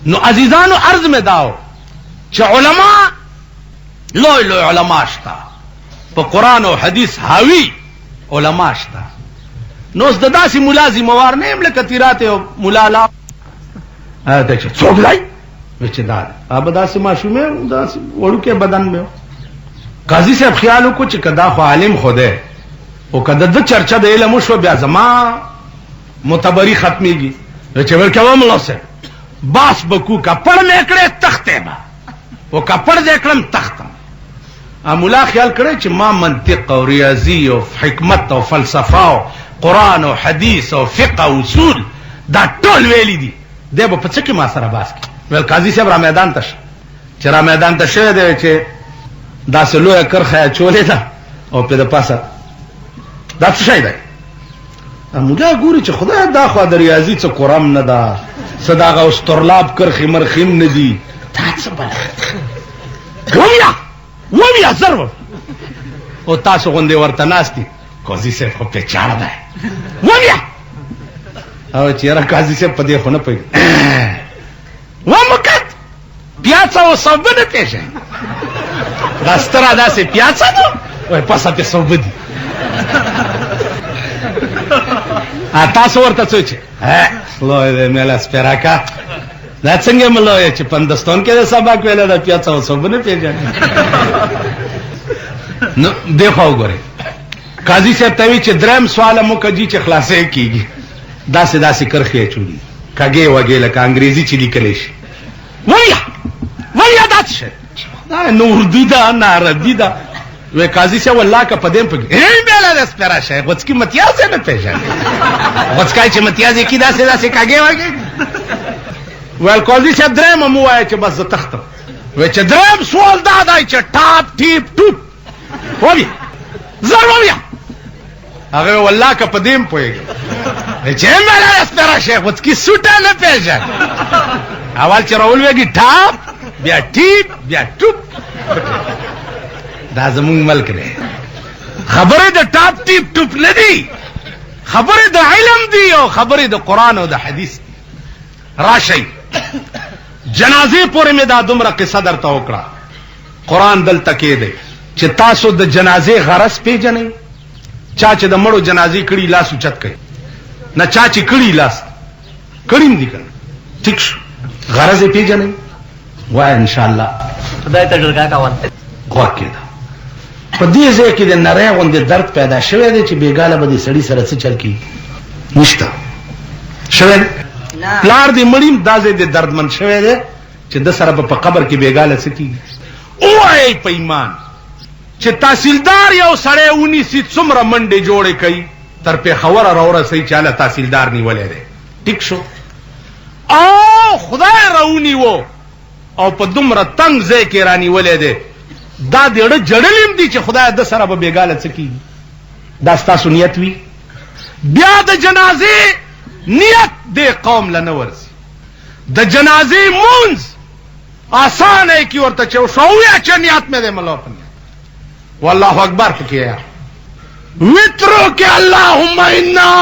نو عزیزانو عرض میں داو چې علماء لوی لوی علماء شتا په قرآن او حدیث حاوی علماء شتا نو اوس د داسې ملا ذموار نه یم لکه تیرات او ملا لا دیکھ څوک لای چې دا اب داسې معصومه داسې وړوکې بدن مې قاضي صاحب خیال وکړو چې کدا خو عالم خوده او کدا د چرچا د علم شو بیا زما متبری ختميږي چې ورکوم الله سره باس بکو کپڑ میکړه تخته با او کپڑ دې کړم تختم مولا خیال کړی چې ما منطق او ریاضی او حکمت او فلسفه او قرآن او حدیث او فقه او اصول دا ټول ویلي دي دی به په څه کې ما سره باس کی ول قاضي صاحب را میدان ته چې را میدان ته شه دی چې دا سلوه کرخه چولې ده او په د پاسه دا څه شي دی مولا ګوري چې خدای دا خو د ریاضی څخه قرآن نه ده صداغه او استرلاب کرخي مرخیم نه دي تا څه بل ومیا ضرور او تاسو غوندې ورته ناستي قاضي صاحب خو په چاړه ده ومیا او چیرې قاضي صاحب په دې خو نه پي ومکت پیاڅه او صوبنه پېښه راسترا داسې پیاڅه نو وای پاسه په صوبدي تاسو ورته څه چې لوی مېلا سپراکا دا څنګه ملوي چې پندستون کې د سبق ویل دا پیاڅه او صوبنه پیژنه نو دیکھو ګورې قاضي صاحب ته وی چې درم سوال مو کوي چې خلاصې کیږي داسې داسې کرخې چولی کګې وګې لکه انګريزي چې لیکل شي ویا دات شه دا نور دی دا عربي دا وې قاضي صاحب والله کا پدیم پګ ای بیل د سپرا شه غوڅ کی متیاز نه پېژن غوڅ کای چې متیاز کی داسې داسې کګې وګې ول قاضي صاحب درم مو وای چې بس تخت وې چې درم سوال دا دای چې ټاپ ټیپ ټوپ وبیا ضروریا هغه والله کا پدیم پوي چې مله اسپرا شیخ وڅ کی سوټه نه پېژن اول چې راول وګي ټاپ بیا ټیپ بیا ټوپ دا زمون ملک دی خبره د ټاپ ټیپ ټوپ نه دی خبره د علم دی او خبره د قرآن او د حدیث راشي جنازه پورې مې دا دومره قصه درته وکړه قرآن دلته کې دی چې تاسو د جنازې غرض پیژنئ چا چې د مړو جنازې کړي لاس اوچت کړي نه چا چې کړي لاس کړیم دي کړه ٹھیک شو غرض یې پیژنئ وای ان شاء الله خدای ته ډرګه کاوه غوږ کېده په دې ځای کې د نری غوندې درد پیدا شوی دی چې بیګاله به دې سړي سره څه چل کېږي نشته شوی پلار دې مړیم دا ځای دې دردمن شوی دی چې د سره به په قبر کې بیګاله څه کېږي ووایئ په ایمان چې تحصیلدار یو سړی ونیسي څومره منډې جوړې کوي تر پېښوره راورسوي چې هله تحصیلدار نیولی دی ټیک شو او خدای راونیو او په دومره تنګ ځای کې رانیولی دی دا د اړه جړلیم دي چې خدای د سره به بیګاله څه کېږي دا ستاسو نیت وي بیا د جنازې نیت دې قوم له نه ورځي د جنازې مونځ آسان ہے کہ ورته چې وشویا چې نیت مې دې ملو پنه والله اکبر پکې وترو کې اللهم انا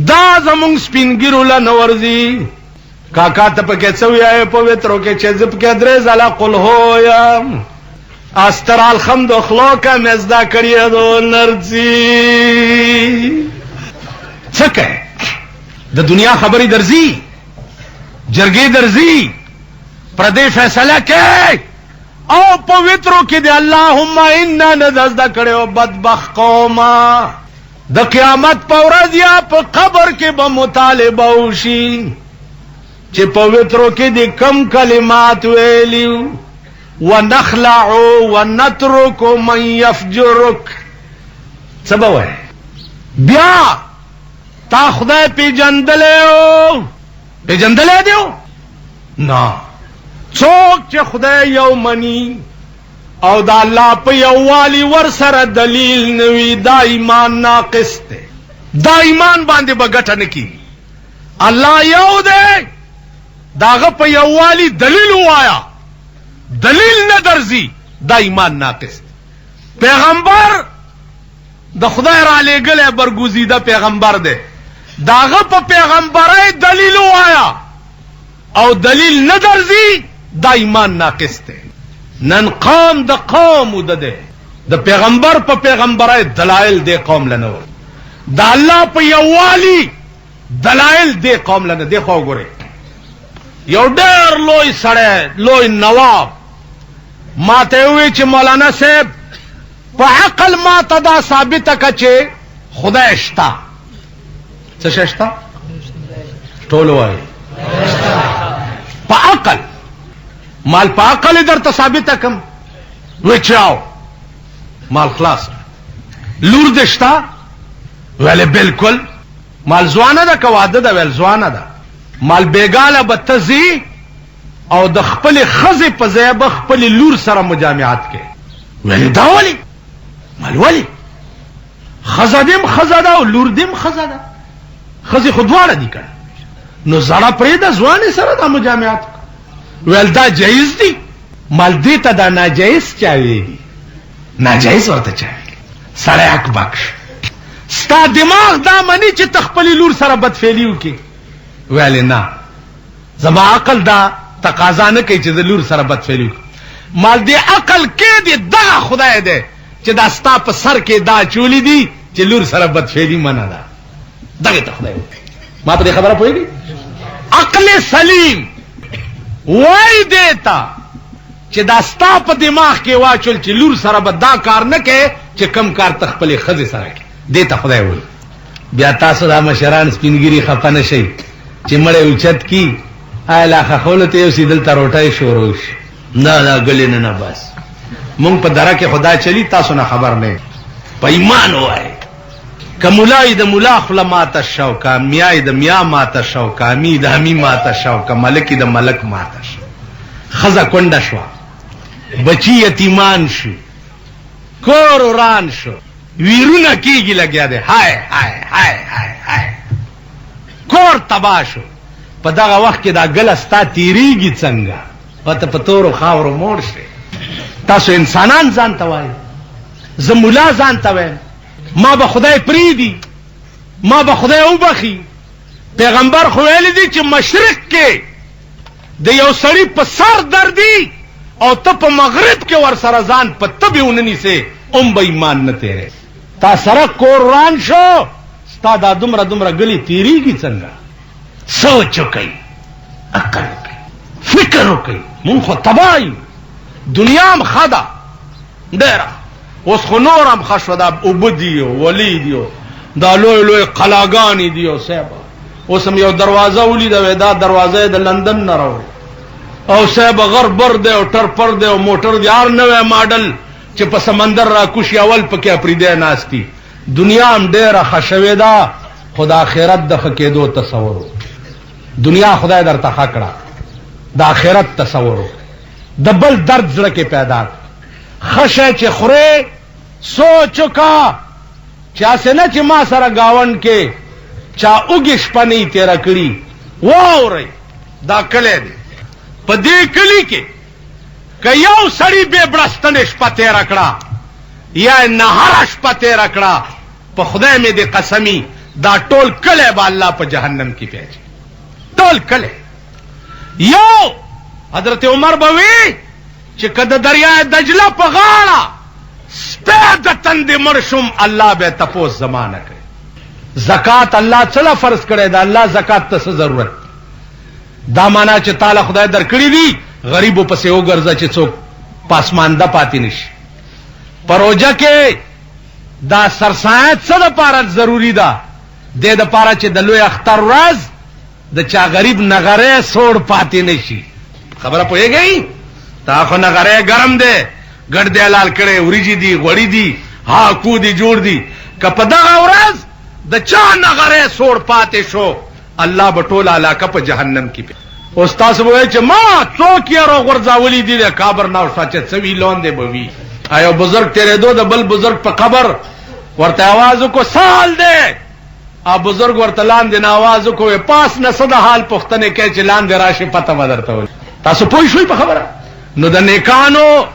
دا زمون سپینګیرو له نورځي کاکا ته پکې څویا په وترو کې چې زپ کې درې زلا قل هو یا استر الحمد اخلاق مزدا کړی دو نرځي څکه د دنیا خبرې درځي جرګې درځي پردې فیصله کې او پویترو کې دی اللهم انا نزدا کړو بدبخت قوما د قیامت په ورځ یا په قبر کې به مطالبه وشي چې پویترو کې دی کم کلمات ویلیو ونخلع ونترك من يفجرك سبا بیا تا خدای پیجندلې دیو نه څوک چې خدای یو منی او دا الله په یووالي ور سره دلیل نوي دا ایمان ناقص دی دا ایمان باندې بغټه نه کی الله یو دی داغه په یووالي دلیل وایا دلیل نه درځي دا ایمان ناقص پیغمبر د خدای را لېږلی برګوزیده پیغمبر دی داغه په پیغمبرۍ دلیل وایا او دلیل نه درځي دا ایمان ناقص دی. نن قوم د قوم د پیغمبر په پیغمبرای دلایل دی قوم لنه د الله په یووالي دلایل دی قوم لنه دی. خو ګورئ یو ډېر لوی سړی لوی نواب ما ته وی چې مولانا صاحب په عقل ما ته دا ثابته که چې خدای شته. څه شی شته؟ ټول وایي په عقل. مال په عقل درته ثابته کم. وی چاو مال خلاص. لور دې شته؟ ویلې بالکل. مال ځوانه ده که واده ده؟ ویل ځوانه ده. مال بیګاله به ته ځې او د خپلې ښځې په ځای به خپلې لور سره مجامعات کې. ویلې دا ولې؟ مال ولې؟ ښځه دې هم ښځه ده او لور دې هم ښځه ده. ښځې خو دواړه دي که نو زړه پرېږده ځوانې سره دا مجامعات. ویل دا جایز دي. مال دې ته دا ناجایز چا ویلي؟ ناجایز ورته چا ویلي؟ سړی حق بخش. ستا دماغ دا مني چې ته خپلې لور سره بدفعلي وکړې؟ ویلې نه زما عقل دا تقاضا نه کوي چې د لور سره بدفعلي وکړي. مال دې عقل کې دې دغه خدای دی چې دا ستا په سر کې دا چولی دي چې لور سره بدفعلي منع ده. دغه ته خدای ما په دې خبره پوهېږي. عقل سلیم وای دیتا چې دا ستا په دماغ کې واچول چې لور سره به دا کار نه کوي چې کم کار ته خپلې ښځې سره کوي. دې ته خدای وایي. بیا تاسو دا مشران سپینګیري خفه نه شئ چې مړی اوچت کی لا خخولو ته یو سی دلته روټۍ شروع شي. نه ګلې نه بس مونږ په دره کې خدا چلی تاسو نه خبر نه. په ایمان وایي که ملای د ملا خوله ماته شو که امیای د میا ماته شو که امی د امی ماته شو که ملکی د ملک ماته شو. ښځه کونډه شوه بچی یتیمان شو کور وران شو ویرونه کېږي لګیا دی. های های های های های کور تباه شو. په دغه وخت کې دا ګله ستا تېرېږي څنګه؟ پته په تورو خاورو موړ شي. تاسو انسانان ځان ته وایي زه ملا ځان ته وایم. ما به خدای پریدي ما به خدای وبخي. پیغمبر خو ویلی دي چې مشرق کې د یو سړي په سر دردي او ته په مغرب کې ورسره ځان په تبې وننیسې ام به ایمان نه تېرې. تا سره کور وران شو ستا دا دومره ګلې تېرېږي څنګه؟ سوچ وکئ عقل وکئ فکر وکئ. مونږ خو تباه یو. دنیا هم ښه ده ډېره. اوس خو نور هم ښه شوه. دا اوبه دي او ولي دي دا لوی لوی قلاګانې دي او صاحب اوس هم یو دروازه ولیده وی دا دروازه یې د لندن نه راوړې او صاحب غر بر دی او ټرپر دی او موټر دی هر نوی ماډل چې په سمندر راکوشي اول پکې اپریدی ناستي. دنیا هم ډېره ښه شوې ده خو د آخرت د ښه کېدو تصور. دنیا خدای درته ښه کړه د آخرت تصور د بل درد زړه کې پیدا ښه شی چې خورې سوچ وکړه چې هسې نه چې ما سره ګاونډ کې چا اوږې شپه نه یې تېره کړي. واورئ دا کلی دی په دې کلي کې که یو سړي بې بړستنې شپه تېره کړه یا یې نهره شپه تېره کړه په خدای مې دې قسمي دا ټول کلی به الله په جهنم کې پیاچي. ټول کلی. یو حضرت عمر به وی چې که د دریای دجله په غاړه سپی د تندې مړ شم الله به تپوس زما نه کوي. زکات الله څه فرض کړی ده؟ الله زکات ته څه ضرورت؟ دا معنا چې تعالی خدای درکړي دي غریبو پسې وګرځه چې څوک پاسمانده پاتې نشي. پروژه کې دا سرسایت څه دپاره ضروري ده؟ دې دپاره چې د لوی اختر ورځ د چا غریب نغری سوړ پاتې نشي. خبره پوهېږئ؟ تا خو نغری ګرم دی ګډ دی حلال کړی وریجې دي غوړي دي هاکو دي جوړ دي. که په دغه ورځ د چا نغری سوړ پاتې شو الله به ټوله علاقه په جهنم کې. اوس تاسو به وایئ چې ما څوک یې راغورځولي دي د کابر نه شته چې څه وي لاندې به وي. یو بزرګ تېرېدو د بل بزرګ په قبر ورته آواز وکړو سال دی. بزرګ ورته لاندې نه آواز وکړو پاس نه څه د حال پوښتنې کوي چې لاندې راشي پته به درته ولي. تاسو پوه شوئ په خبره؟ نو د نیکانو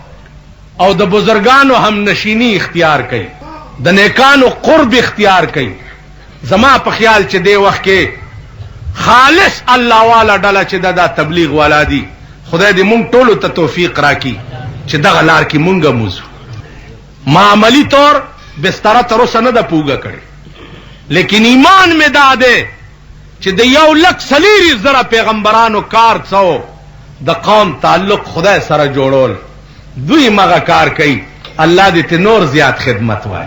او د بزرګانو هم نشینی اختیار کوي د نیکانو قرب اختیار کوي. زما په خیال چې دی وخت کې خالص الله والا ډله چې دا تبلیغ والا دي خدای دې مونږ ټولو ته توفیق راکړي چې دغه لار کې مونږ موزو. ما عملی طور بستره تر اوسه نه ده پوګه کړې، لیکن ایمان مې دا دی چې د 1,40,000 پیغمبرانو کار څو د قوم تعلق خدای سره جوړول، دوی مغه کار کوي. الله دې ته نور زیات خدمت وای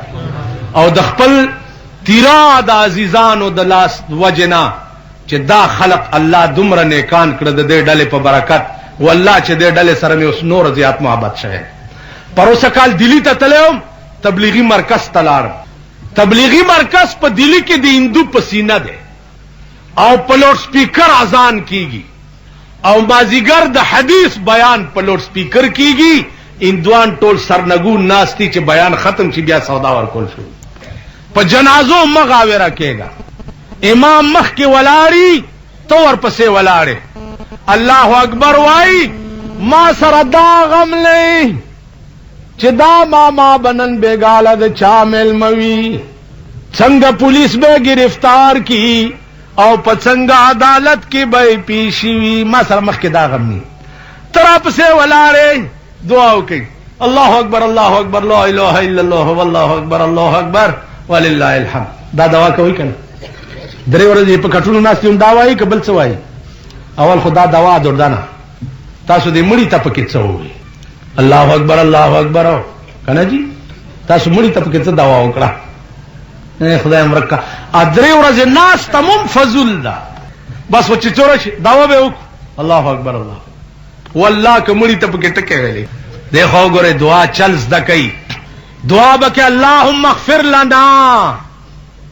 او د خپل تیرا د عزیزانو د لاس وجنا چې دا خلق الله دومره نیکان کړه د دې ډلې په برکت، والله چې دې ډلې سره مې اوس نور زیات محبت شوه. پروسه کال دلی ته تلم، تبلیغی مرکز تلار. تبلیغی مرکز په دلی کې د هندو پسینه ده او په لوډ سپیکر اذان کیږي او مازیګر د حدیث بیان په لوډ سپیکر کیږي. هندوان ټول سرنګون ناستی چې بیان ختم شي بیا سودا ورکول شو. په جنازو مغاوره کېږي، امام مخ کې ولاړی تو ورپسې ولاړې الله اکبر وای. ما سره دا غم لې چې دا ماما بنن بیګاله د چا ملموي، څنګه پولیس به گرفتار کی او په څنګه عدالت کې به پیشي وي. ما سره مخ کې دا غم نه تر پسې ولاړې دعا وکړي الله اکبر الله اکبر لا اله الا الله والله اکبر الله اکبر ولله الحمد. دا دعا کوي کنه؟ درې ورځې په کټونو ناستیم دا وایي که بل څه وایي؟ اول خدا دوا دردانه تاسو دې مړی ته پکې څه وایي؟ الله اکبر الله اکبر کنه جی تاسو مړی ته پکې څه دوا وکړه؟ خدای امرکا درې ورځې ناس تمام فضل ده بس و چې چوره شي دوا به وکړو الله اکبر الله والله که مړی ته پکې ټکې ویلې. دیکھو ګوره دعا چل زده کوي، دعا بکې اللهم اغفر لنا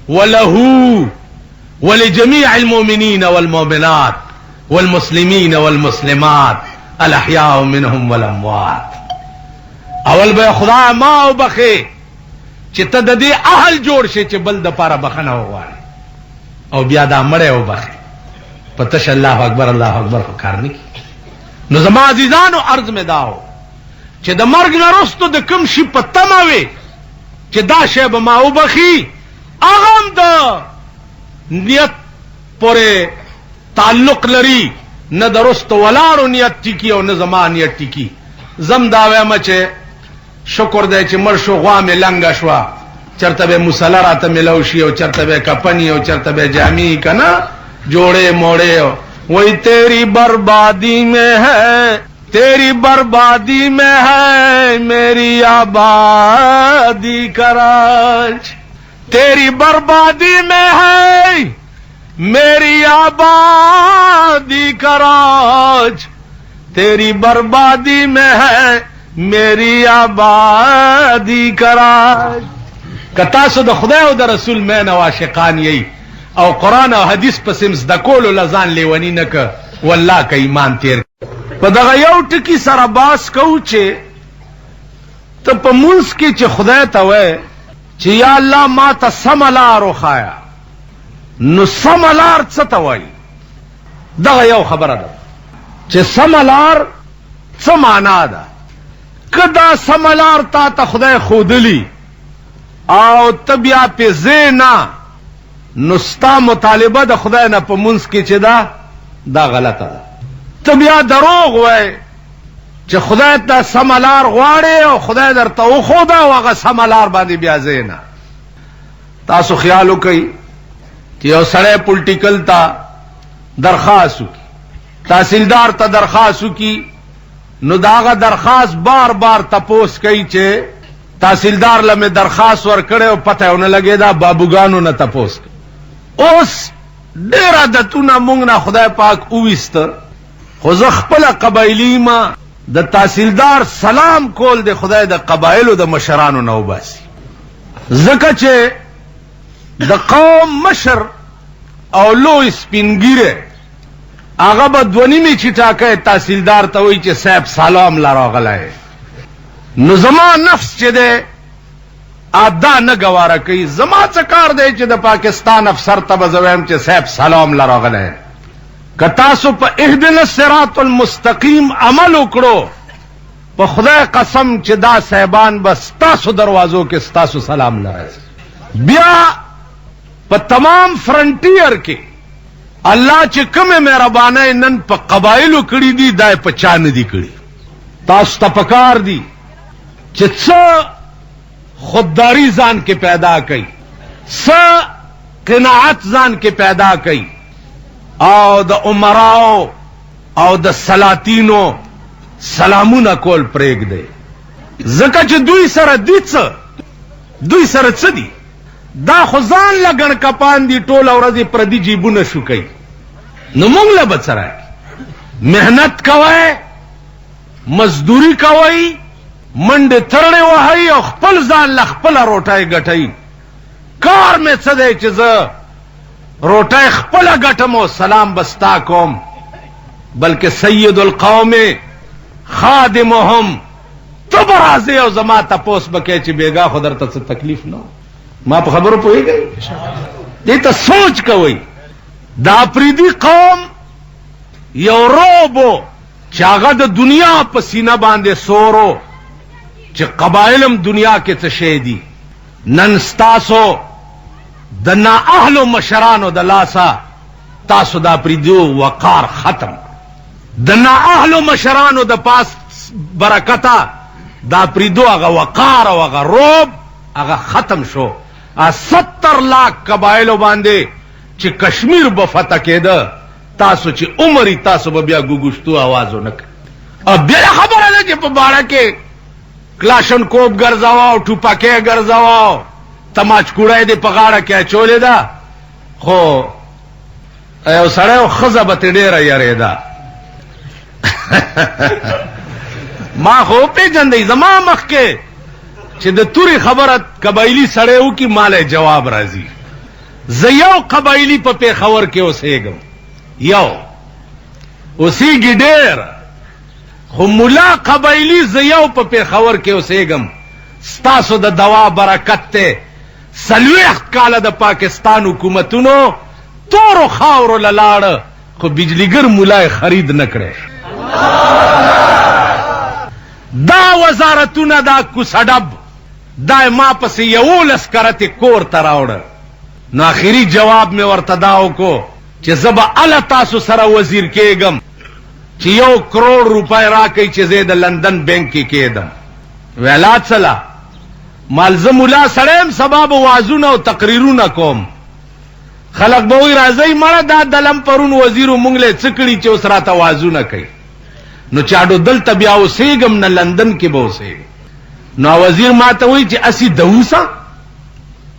وله ولجميع المؤمنين والمؤمنات والمسلمين والمسلمات الاحياء منهم والاموات. اول به خدا ما او بخې چې ته د دې اهل جوړ شي چې بل د پاره بخنه وغواړي او بیا دا مړی او بخې په تش الله اکبر الله اکبر خو کار نه کیږي. نو زما عزیزانو عرض مې داو چې د مرګ نه وروسته د کوم شي په تمه وي چې دا شی به ما وبخي، هغه هم د نیت پورې تعلق لري، نه د وروسته ولاړو نیت ټیکي او نه زما نیت ټیکي. زم دا وایم چې شکر دی چې مړ شو غوا مې لنګه شوه، چرته به مصله راته میلو شي او چرته به کپنی او چرته به جامې که نه جوړې موړې. وہی تیری بربادی میں ہے تیری بربادی میں ہے میری آبادی کا راج، تیری بربادی میں ہے میری آبادی کا راج، تیری بربادی میں ہے میری آبادی کا راج. کتاسو د خدای او د رسول مین او عاشقان یی او قرآن او حدیث پسې زده کولو لزان لیونی نه که والله که ایمان تیر. په دغه یو ټکي سره باس کوو چې ته په منځ کې چې خدای ته وایې چې یا الله ما ته سمه لار وښایه، نو سمه لار څه ته وایي؟ دغه یو خبره ده چې سمه لار څه معنا ده. که دا سمه لار تا ته خدای ښودلي او ته بیا پې ځې نه، نو ستا مطالبه د خدای نه په منځ کې چې دا غلطه ده. ته بیا دروغ وای چې خدای ته سمه لار غواړې او خدای درته وښوده او هغه سمه لار باندې بیا ځې نه. تاسو خیال وکئ چې یو سړی پولیټیکل ته درخواست وکړي، تحصیلدار ته درخواست وکړي، نو د هغه درخواست بار بار تپوس کوي چې تحصیلدار له مې درخواست ورکړی او پته یې ونه لګېده، بابوګانو نه تپوس کوي. اوس ډېر عادتونه مونږ نه خدای پاک وویسته، خو زه خپله قبایلي ما د تحصیلدار سلام کول د خدای د قبایلو د مشرانو نه وباسي، ځکه چې د قوم مشر او لوی سپینګیره هغه به دوه نیمې چټاکۍ تحصیلدار ته وایي چې صاحب سلام لا راغلی. نو زما نفس چې دی دا نه ګواره کوي. زما څه کار دی چې د پاکستان افسر ته به زه وایم چې صاحب سلام لا راغلی. که تاسو په اهدنا الصراط المستقیم عمل وکړو، په خدای قسم چې دا صاحبان به ستاسو دروازو کې ستاسو سلام لا راځي. بیا په تمام فرنټیر کې الله چې کومه مهربانه نن په قبایلو کړی دي دای په چا نه دي کړی. تاسو ته پکار دي چې څه خودداری ځان کې پیدا کړئ، څه قناعت ځان کې پیدا کړئ، او د عمراو او د سلاطینو سلامونه کول پرېږدئ. ځکه چې دوی سره څه دي؟ دا خو ځان له ګڼ کپان دي، ټوله ورځې پردي جیبونه شوکوي. نو موږ له به څه راکړي؟ محنت کوئ، مزدوری کوئ، منډې ترړې وهئ او خپل ځان له خپله روټۍ ګټئ. کار مې څه دی چې زه روټۍ خپله ګټم او سلام بستا کوم، بلکې سید القوم خادمهم. ته به راځې او زما تپوس به کوې چې بیګا خو درته څه تکلیف نه. ما په خبرو پوهېږئ؟ دې ته سوچ کوئ. د افریدي قوم یو روبو چې هغه د دنیا په سینه باندې سورو چې قبایلم دنیا کې څه شی دي. نن ستاسو د نااهلو مشرانو د لاسه تاسو د افریدو وقار ختم. د نااهلو مشرانو د پاس برکته د افریدو هغه وقار او هغه روب هغه ختم شو. 70 لاک قبایلو باندې چې کشمیر به فتح کېده، تاسو چې عمرې تاسو به بیا ګوګشتو آواز ونه کړئ. او بیا خبره ده چې په باړه کې کلاشن کوپ ګرځاوه او ټوپکې ګرځاوه، تماچکوړی دې په غاړه کې اچولې ده، خو یو سړی او ښځه به ترې ډېره یارېده. ما خو وپېژندئ زما مخکې چې د تورې خبره قبایلي سړی وکړي مالی جواب راځي. زه یو قبایلي په پېښور کې اوسېږم، یو اوسېږي ډېر، خو ملا قبایلي زه یو په پېښور کې اوسېږم. ستاسو د دوا برکت دی. 40 کاله د پاکستان حکومتونو تورو خاورو له لاړه، خو بجلیګر ملا خرید نه کړی. دا وزارتونه دا کوسډب دا ما پسې 11 کرتې کور ته راوړه. نو آخري جواب مې ورته دا وکړو چې زه به هله تاسو سره وزیر کېږم چې 1 کروڑ روپۍ راکئ چې زه د لندن بینک کې کېدم. ویلا څله مال زه ملا سړی یم، سبا به وعظونه او تقریرونه کوم. خلک به وایي راځئ مړه دا دلم پرون وزیرو مونږ له څه کړي چې اوس راته وعظونه کوي. نو چاډو دلته بیا اوسېږم نه لندن کې به اوسېږم. نو وزیر ما ته وایي چې اسی دوسا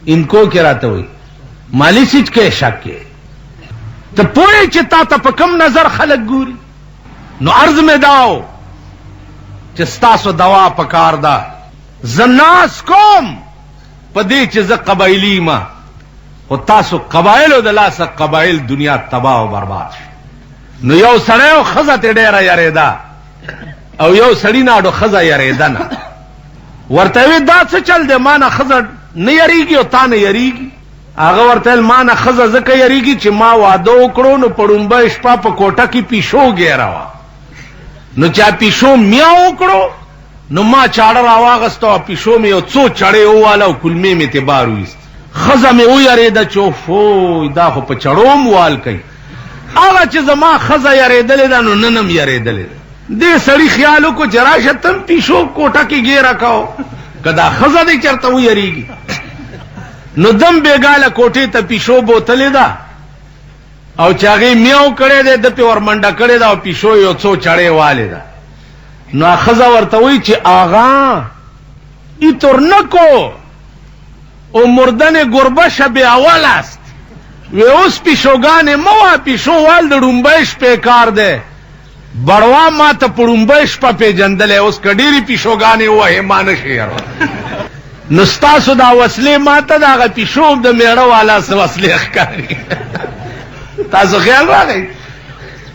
انکو کې راته وایي مالی سیچ کې شک کې ته پوهې چې تا ته په کم نظر خلک ګوري. نو عرض مې داو چې ستاسو دوا پکار ده. زه ناز کوم په دې چې زه قبایلي ما، خو تاسو قبایلو د لاسه قبایل دنیا تباه او برباد شي. نو یو سړی او ښځه ترې ډېره یارېده او یو سړي نه اډو ښځه یارېده نه. ورته وی دا څه چل دی؟ ما نه ښځه نه یریږي او تا نه یریږي. هغه ورته ویل ما نه ښځه ځکه یریږي چې ما واده وکړو نو په ړومبۍ شپه په کوټه کې پیشو ګیره وه. نو چا پیشو میاو وکړو نو ما چاړه راواغسته او پیشو مې یو څو چړې وواله او کلمې مې ترې بار وایست. ښځه مې ویرېده چې اوفوی دا خو په چړو م وال کوي. هغه چې زما ښځه یارېدلې ده نو نن هم یارېدلې ده. دې سړي خیال وکړو چې راشه تم پیشو کوټه کې ګیره کوو که دا ښځه دی چېرته ویریږي. نو دم بېګاله کوټې ته پیشو بوتلې ده او چې هغې میاو کړی دی ده پې ورمنډه کړې ده او پیشو یو څو چړې والې ده. نو ښځه ورته وایي چې آغا اینطور نکو او مردن گربه شب اول است. وی اوس پیشوګانې مه وه، پیشووال د ړومبۍ شپې کار دی. بړوا ما ته په ړومبۍ شپه پېژندلی، اوس که ډېرې پیشوګانې ووهې ما نه شي یاره. نو ستاسو دا وسلې ما ته د هغه پیشو د میړه والا څه وسلې ښکاري. تاسو خیال راغی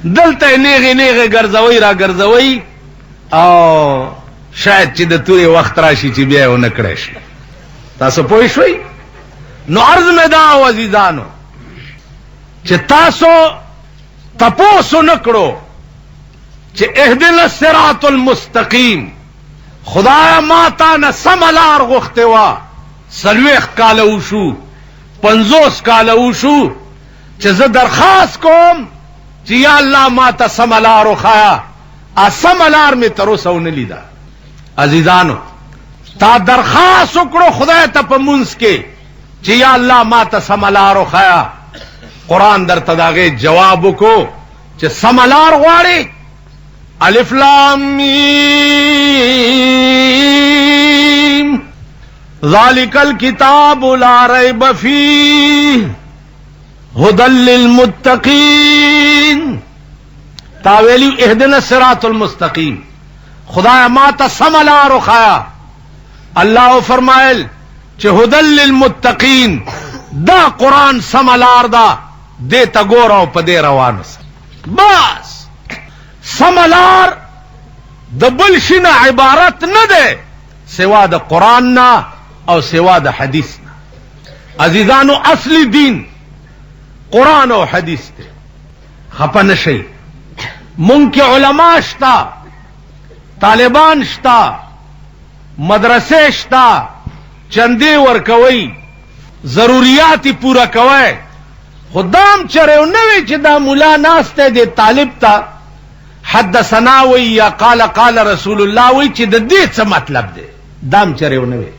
دلته یې نیغې نیغې ګرځوئ را ګرځوئ او شاید چې د تورې وخت راشي چې بیا یې ونه کړی شي. تاسو پوه شوئ؟ نو عرض مې دا و عزیزانو چې تاسو تپوس ونه کړو چې اهدنا الصراط المستقیم، خدایا ما تا نه سمه لار غوښتې وه. 40 کاله وشو، 50 کاله وشو، چې زه درخواست کوم چې یا الله ما ته سمه لار وښایه. سمه لار مې تر اوسه ونه لیده. عزیزانو تا درخواست وکړو خدای ته په منځ کې چې یا الله ما ته سمه لار وښایه. قرآن درته د هغې جواب وکړو چې سمه لار غواړې. الف لام میم ذالک الکتاب لا ریب فیہ هدى للمتقین. تاویلیو اهدنا الصراط المستقیم. خدایا ما ته سمه لار وښایه. الله فرمایل چې هدى للمتقین دا قرآن سمه لار ده، دې ته ګوره او په دې روان اوسه. بس سمه لار د بل شي نه عبارت نه ده سوا د قرآن نه او سوا د حدیث نه. عزیزانو اصلی دین قرآن او حدیث ته خپه نشئ. مونږ کې علما شته، طالبان شته، مدرسې شته، چندې ورکوي، ضروریات پورا کوي. خدام چرې نه وي چې دا مولا ناسته دی طالب ته حدثنا وي یا قال قال رسول الله وي چې د دې څه مطلب دی. دام چرې نه وي.